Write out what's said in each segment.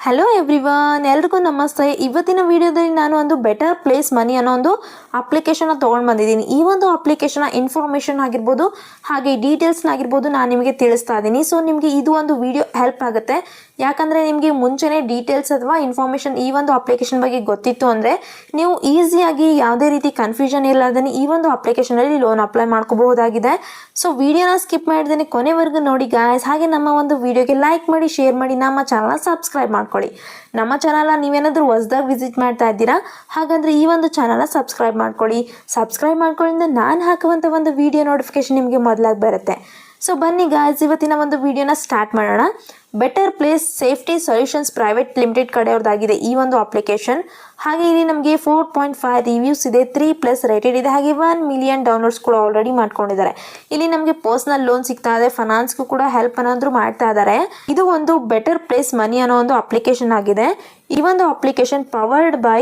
Hello everyone, ಎಲ್ರಿಗೂ ನಮಸ್ತೆ. ಇವತ್ತಿನ ವಿಡಿಯೋದಲ್ಲಿ ನಾನು ಒಂದು ಬೆಟರ್ ಪ್ಲೇಸ್ ಮನಿ ಅನ್ನೋ ಒಂದು ಅಪ್ಲಿಕೇಶನ್ ತೊಗೊಂಡು ಬಂದಿದ್ದೀನಿ. ಈ ಒಂದು ಅಪ್ಲಿಕೇಶನ್ ಇನ್ಫಾರ್ಮೇಷನ್ ಆಗಿರ್ಬೋದು ಹಾಗೆ ಡೀಟೇಲ್ಸ್ನ ಆಗಿರ್ಬೋದು ನಾನು ನಿಮಗೆ ತಿಳಿಸ್ತಾ ಇದ್ದೀನಿ. ಸೊ ನಿಮಗೆ ಇದು ಒಂದು ವಿಡಿಯೋ ಹೆಲ್ಪ್ ಆಗುತ್ತೆ. ಯಾಕಂದರೆ ನಿಮಗೆ ಮುಂಚೆನೇ ಡೀಟೇಲ್ಸ್ ಅಥವಾ ಇನ್ಫಾರ್ಮೇಷನ್ ಈ ಒಂದು ಅಪ್ಲಿಕೇಶನ್ ಬಗ್ಗೆ ಗೊತ್ತಿತ್ತು ಅಂದರೆ ನೀವು ಈಸಿಯಾಗಿ ಯಾವುದೇ ರೀತಿ ಕನ್ಫ್ಯೂಷನ್ ಇರಲಾರ್ದೇ ಈ ಒಂದು ಅಪ್ಲಿಕೇಶನಲ್ಲಿ ಲೋನ್ ಅಪ್ಲೈ ಮಾಡ್ಕೋಬಹುದಾಗಿದೆ. ಸೊ ವಿಡಿಯೋನ ಸ್ಕಿಪ್ ಮಾಡಿದ್ದೇನೆ, ಕೊನೆವರೆಗೂ ನೋಡಿ ಗಾಯ್ಸ್. ಹಾಗೆ ನಮ್ಮ ಒಂದು ವಿಡಿಯೋಗೆ ಲೈಕ್ ಮಾಡಿ, ಶೇರ್ ಮಾಡಿ, ನಮ್ಮ ಚಾನಲ್ನ ಸಬ್ಸ್ಕ್ರೈಬ್ ಮಾಡ್ಕೊಳ್ಳಿ. ನಮ್ಮ ಚಾನಲ್ನ ನೀವೇನಾದರೂ ಹೊಸದಾಗಿ ವಿಸಿಟ್ ಮಾಡ್ತಾ ಇದ್ದೀರಾ ಹಾಗಂದ್ರೆ ಈ ಒಂದು ಚಾನಲ್ನ ಸಬ್ಸ್ಕ್ರೈಬ್ ಮಾಡ್ಕೊಳ್ಳಿ. ಸಬ್ಸ್ಕ್ರೈಬ್ ಮಾಡ್ಕೊಳ್ಳಿಂದ ನಾನು ಹಾಕುವಂಥ ಒಂದು ವಿಡಿಯೋ ನೋಟಿಫಿಕೇಶನ್ ನಿಮಗೆ ಮೊದಲಾಗಿ ಬರುತ್ತೆ. ಸೊ ಬನ್ನಿ ಗಾಯ್ಸ್, ಇವತ್ತಿನ ಒಂದು ವಿಡಿಯೋನ ಸ್ಟಾರ್ಟ್ ಮಾಡೋಣ. Better place safety solutions private limited ಕಡೆಯವ್ರದ್ದಾಗಿದೆ ಈ ಒಂದು ಅಪ್ಲಿಕೇಶನ್. ಹಾಗೆ ಇಲ್ಲಿ ನಮಗೆ 4.5 ರಿವ್ಯೂಸ್ ಇದೆ, 3+ ರೇಟೆಡ್ ಇದೆ, ಹಾಗೆ 1 ಮಿಲಿಯನ್ ಡೌನ್ಲೋಡ್ಸ್ ಕೂಡ ಆಲ್ರೆಡಿ ಮಾಡ್ಕೊಂಡಿದ್ದಾರೆ. ಇಲ್ಲಿ ನಮಗೆ ಪರ್ಸನಲ್ ಲೋನ್ ಸಿಗ್ತಾ ಇದೆ, ಫೈನಾನ್ಸ್ಗೂ ಕೂಡ ಹೆಲ್ಪ್ ಅನ್ನೋದ್ರು ಮಾಡ್ತಾ ಇದ್ದಾರೆ. ಇದು ಒಂದು ಬೆಟರ್ ಪ್ಲೇಸ್ ಮನಿ ಅನ್ನೋ ಒಂದು ಅಪ್ಲಿಕೇಶನ್ ಆಗಿದೆ. ಈ ಒಂದು ಅಪ್ಲಿಕೇಶನ್ ಪವರ್ಡ್ ಬೈ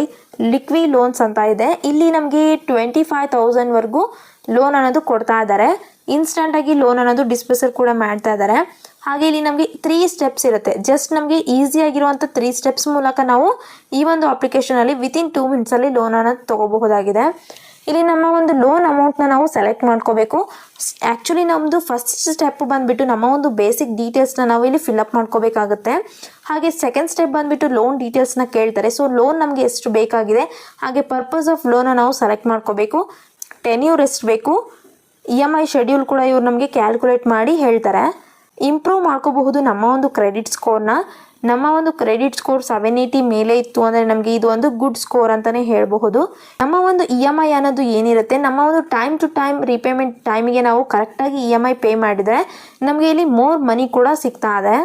ಲಿಕ್ವಿ ಲೋನ್ಸ್ ಅಂತ ಇದೆ. ಇಲ್ಲಿ ನಮಗೆ 25,000ವರೆಗೂ ಲೋನ್ ಅನ್ನೋದು ಕೊಡ್ತಾ ಇದ್ದಾರೆ. ಇನ್ಸ್ಟಂಟ್ ಆಗಿ ಲೋನ್ ಅನ್ನೋದು ಡಿಸ್ಪೋಸಲ್ ಕೂಡ ಮಾಡ್ತಾ ಇದ್ದಾರೆ. ಹಾಗೆ ಇಲ್ಲಿ ನಮಗೆ 3 ಸ್ಟೆಪ್ಸ್ ಇರುತ್ತೆ. ಜಸ್ಟ್ ನಮಗೆ ಈಸಿ ಆಗಿರುವಂಥ 3 ಸ್ಟೆಪ್ಸ್ ಮೂಲಕ ನಾವು ಈ ಒಂದು ಅಪ್ಲಿಕೇಶನಲ್ಲಿ ವಿತಿನ್ 2 ಮಿನಿಟ್ಸಲ್ಲಿ ಲೋನ್ ಅನ್ನೋದು ತೊಗೋಬಹುದಾಗಿದೆ. ಇಲ್ಲಿ ನಮ್ಮ ಒಂದು ಲೋನ್ ಅಮೌಂಟ್ನ ನಾವು ಸೆಲೆಕ್ಟ್ ಮಾಡ್ಕೋಬೇಕು. ಆ್ಯಕ್ಚುಲಿ ನಮ್ಮದು ಫಸ್ಟ್ ಸ್ಟೆಪ್ ಬಂದುಬಿಟ್ಟು ನಮ್ಮ ಒಂದು ಬೇಸಿಕ್ ಡೀಟೇಲ್ಸ್ನ ನಾವು ಇಲ್ಲಿ ಫಿಲ್ಅಪ್ ಮಾಡ್ಕೋಬೇಕಾಗುತ್ತೆ. ಹಾಗೆ ಸೆಕೆಂಡ್ ಸ್ಟೆಪ್ ಬಂದುಬಿಟ್ಟು ಲೋನ್ ಡೀಟೇಲ್ಸ್ನ ಕೇಳ್ತಾರೆ. ಸೊ ಲೋನ್ ನಮಗೆ ಎಷ್ಟು ಬೇಕಾಗಿದೆ, ಹಾಗೆ ಪರ್ಪಸ್ ಆಫ್ ಲೋನ ನಾವು ಸೆಲೆಕ್ಟ್ ಮಾಡ್ಕೋಬೇಕು. ಟೆನ್ಯೂರ್ ಎಷ್ಟು ಬೇಕು, EMI ಶೆಡ್ಯೂಲ್ ಕೂಡ ಇವ್ರು ನಮಗೆ ಕ್ಯಾಲ್ಕುಲೇಟ್ ಮಾಡಿ ಹೇಳ್ತಾರೆ. ಇಂಪ್ರೂವ್ ಮಾಡ್ಕೋಬಹುದು ನಮ್ಮ ಒಂದು ಕ್ರೆಡಿಟ್ ಸ್ಕೋರ್ನ. ನಮ್ಮ ಒಂದು ಕ್ರೆಡಿಟ್ ಸ್ಕೋರ್ 780 ಮೇಲೆ ಇತ್ತು ಅಂದರೆ ನಮಗೆ ಇದು ಒಂದು ಗುಡ್ ಸ್ಕೋರ್ ಅಂತಲೇ ಹೇಳಬಹುದು. ನಮ್ಮ ಒಂದು EMI ಅನ್ನೋದು ಏನಿರುತ್ತೆ, ನಮ್ಮ ಒಂದು ಟೈಮ್ ಟು ಟೈಮ್ ರೀಪೇಮೆಂಟ್ ಟೈಮಿಗೆ ನಾವು ಕರೆಕ್ಟಾಗಿ EMI ಪೇ ಮಾಡಿದರೆ ನಮಗೆ ಇಲ್ಲಿ ಮೋರ್ ಮನಿ ಕೂಡ ಸಿಗ್ತಾ ಇದೆ.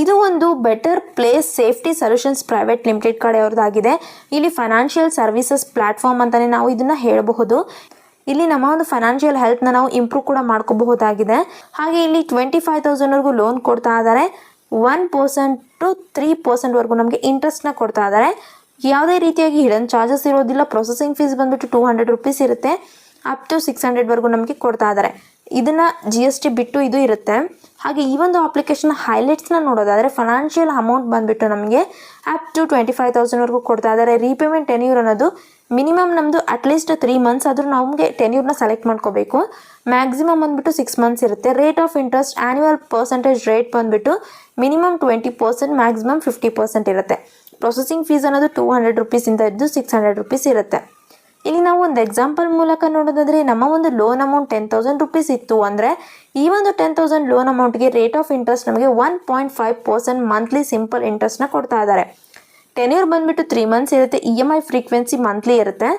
ಇದು ಒಂದು better place safety solutions private limited ಕಡೆಯವ್ರದ್ದಾಗಿದೆ. ಇಲ್ಲಿ ಫೈನಾನ್ಷಿಯಲ್ ಸರ್ವಿಸಸ್ ಪ್ಲಾಟ್ಫಾರ್ಮ್ ಅಂತಲೇ ನಾವು ಇದನ್ನು ಹೇಳಬಹುದು. ಇಲ್ಲಿ ನಮ್ಮ ಒಂದು ಫೈನಾನ್ಷಿಯಲ್ ಹೆಲ್ತ್ನ ನಾವು ಇಂಪ್ರೂವ್ ಕೂಡ ಮಾಡ್ಕೋಬಹುದಾಗಿದೆ. ಹಾಗೆ ಇಲ್ಲಿ 25,000ವರೆಗೂ ಲೋನ್ ಕೊಡ್ತಾ ಇದ್ದಾರೆ. 1% to 3%ವರೆಗೂ ನಮಗೆ ಇಂಟ್ರೆಸ್ಟ್ನ ಕೊಡ್ತಾ ಇದ್ದಾರೆ. ಯಾವುದೇ ರೀತಿಯಾಗಿ ಹಿಡನ್ ಚಾರ್ಜಸ್ ಇರೋದಿಲ್ಲ. ಪ್ರೊಸೆಸಿಂಗ್ ಫೀಸ್ ಬಂದುಬಿಟ್ಟು 200 ರೂಪೀಸ್ ಇರುತ್ತೆ. ಅಪ್ ಟು 600ವರೆಗೂ ನಮಗೆ ಕೊಡ್ತಾ ಇದ್ದಾರೆ. ಇದನ್ನು GST ಬಿಟ್ಟು ಇದು ಇರುತ್ತೆ. ಹಾಗೆ ಈ ಒಂದು ಅಪ್ಲಿಕೇಶನ್ ಹೈಲೈಟ್ಸ್ನ ನೋಡೋದಾದರೆ ಫೈನಾನ್ಷಿಯಲ್ ಅಮೌಂಟ್ ಬಂದುಬಿಟ್ಟು ನಮಗೆ ಅಪ್ ಟು 25,000ವರೆಗೂ ಕೊಡ್ತಾ ಇದ್ದಾರೆ. ರೀಪೇಮೆಂಟ್ ಟೆನ್ಯೂರ್ ಅನ್ನೋದು ಮಿನಿಮಮ್ ನಮ್ಮದು ಅಟ್ಲೀಸ್ಟ್ 3 ಮಂತ್ಸ್ ಆದರೂ ನಮಗೆ ಟೆನ್ಯೂರ್ನ ಸೆಲೆಕ್ಟ್ ಮಾಡ್ಕೋಬೇಕು. ಮ್ಯಾಕ್ಸಿಮಮ್ ಬಂದುಬಿಟ್ಟು 6 ಮಂತ್ಸ್ ಇರುತ್ತೆ. Rate of interest annual percentage rate ಬಂದುಬಿಟ್ಟು ಮಿನಿಮಮ್ 20%, ಮ್ಯಾಕ್ಸಿಮಮ್ 50% ಇರುತ್ತೆ. ಪ್ರೊಸೆಸಿಂಗ್ ಫೀಸ್ ಅನ್ನೋದು 200 ರೂಪೀಸಿಂದ ಇದ್ದು 600 ರೂಪೀಸ್ ಇರುತ್ತೆ. ಇಲ್ಲಿ ನಾವು ಒಂದು ಎಕ್ಸಾಂಪಲ್ ಮೂಲಕ ನೋಡೋದಾದರೆ ನಮ್ಮ ಒಂದು ಲೋನ್ ಅಮೌಂಟ್ 10,000 ರೂಪೀಸ್ ಇತ್ತು ಅಂದರೆ ಈ ಒಂದು 10,000 ಲೋನ್ ಅಮೌಂಟ್ಗೆ ರೇಟ್ ಆಫ್ ಇಂಟ್ರೆಸ್ಟ್ ನಮಗೆ 1.5% ಮಂತ್ಲಿ ಸಿಂಪಲ್ ಇಂಟ್ರೆಸ್ಟ್ನ ಕೊಡ್ತಾ ಇದ್ದಾರೆ. ಟೆನ್ಯೂರ್ ಬಂದುಬಿಟ್ಟು 3 ಮಂತ್ಸ್ ಇರುತ್ತೆ. EMI ಫ್ರೀಕ್ವೆನ್ಸಿ ಮಂತ್ಲಿ ಇರುತ್ತೆ.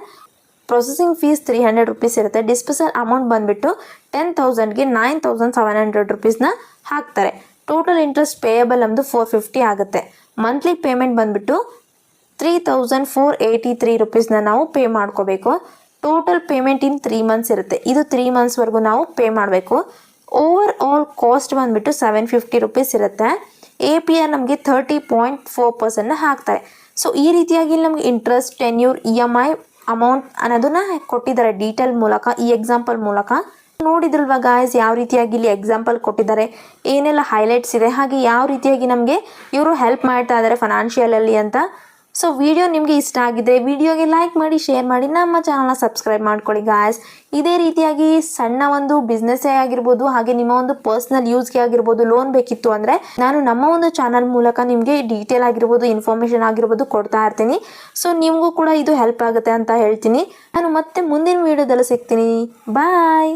ಪ್ರೊಸೆಸಿಂಗ್ ಫೀಸ್ 300 ರೂಪೀಸ್ ಇರುತ್ತೆ. ಡಿಸ್ಪೋಸಲ್ ಅಮೌಂಟ್ ಬಂದುಬಿಟ್ಟು 10,000ಗೆ 9,700 ರೂಪೀಸ್ನ ಹಾಕ್ತಾರೆ. ಟೋಟಲ್ ಇಂಟ್ರೆಸ್ಟ್ ಪೇಯಬಲ್ ನಮ್ಮದು 450 ಆಗುತ್ತೆ. ಮಂತ್ಲಿ ಪೇಮೆಂಟ್ ಬಂದುಬಿಟ್ಟು 3,483 ರೂಪೀಸ್ನ ನಾವು ಪೇ ಮಾಡ್ಕೋಬೇಕು. ಟೋಟಲ್ ಪೇಮೆಂಟ್ ಇನ್ 3 ಮಂತ್ಸ್ ಇರುತ್ತೆ. ಇದು 3 ಮಂತ್ಸ್ವರೆಗೂ ನಾವು ಪೇ ಮಾಡಬೇಕು. ಓವರ್ ಆಲ್ ಕಾಸ್ಟ್ ಬಂದುಬಿಟ್ಟು 750 ರೂಪೀಸ್ ಇರುತ್ತೆ. APR ನಮಗೆ 30.4%ನ ಹಾಕ್ತಾರೆ. ಸೊ ಈ ರೀತಿಯಾಗಿ ನಮಗೆ ಇಂಟ್ರೆಸ್ಟ್, ಟೆನ್ಯೂರ್, EMI ಅಮೌಂಟ್ ಅನ್ನೋದನ್ನ ಕೊಟ್ಟಿದ್ದಾರೆ ಡೀಟೇಲ್ ಮೂಲಕ, ಈ ಎಕ್ಸಾಂಪಲ್ ಮೂಲಕ. ನೋಡಿದ್ರಲ್ವಾ ಗಾಯ್ಸ್ ಯಾವ ರೀತಿಯಾಗಿ ಇಲ್ಲಿ ಎಕ್ಸಾಂಪಲ್ ಕೊಟ್ಟಿದ್ದಾರೆ, ಏನೆಲ್ಲ ಹೈಲೈಟ್ಸ್ ಇದೆ, ಹಾಗೆ ಯಾವ ರೀತಿಯಾಗಿ ನಮಗೆ ಇವರು ಹೆಲ್ಪ್ ಮಾಡ್ತಾ ಇದ್ದಾರೆ ಫೈನಾನ್ಷಿಯಲಲ್ಲಿ ಅಂತ. ಸೊ ವಿಡಿಯೋ ನಿಮಗೆ ಇಷ್ಟ ಆಗಿದೆ ವಿಡಿಯೋಗೆ ಲೈಕ್ ಮಾಡಿ, ಶೇರ್ ಮಾಡಿ, ನಮ್ಮ ಚಾನಲ್ನ ಸಬ್ಸ್ಕ್ರೈಬ್ ಮಾಡ್ಕೊಳ್ಳಿ ಗಾಯ್ಸ್. ಇದೇ ರೀತಿಯಾಗಿ ಸಣ್ಣ ಒಂದು ಬಿಸ್ನೆಸ್ಸೇ ಆಗಿರ್ಬೋದು ಹಾಗೆ ನಿಮ್ಮ ಒಂದು ಪರ್ಸ್ನಲ್ ಯೂಸ್ಗೆ ಆಗಿರ್ಬೋದು ಲೋನ್ ಬೇಕಿತ್ತು ಅಂದರೆ ನಾನು ನಮ್ಮ ಒಂದು ಚಾನಲ್ ಮೂಲಕ ನಿಮಗೆ ಡೀಟೇಲ್ ಆಗಿರ್ಬೋದು, ಇನ್ಫಾರ್ಮೇಷನ್ ಆಗಿರ್ಬೋದು ಕೊಡ್ತಾ ಇರ್ತೀನಿ. ಸೊ ನಿಮಗೂ ಕೂಡ ಇದು ಹೆಲ್ಪ್ ಆಗುತ್ತೆ ಅಂತ ಹೇಳ್ತೀನಿ. ನಾನು ಮತ್ತೆ ಮುಂದಿನ ವಿಡಿಯೋದಲ್ಲಿ ಸಿಗ್ತೀನಿ. ಬಾಯ್.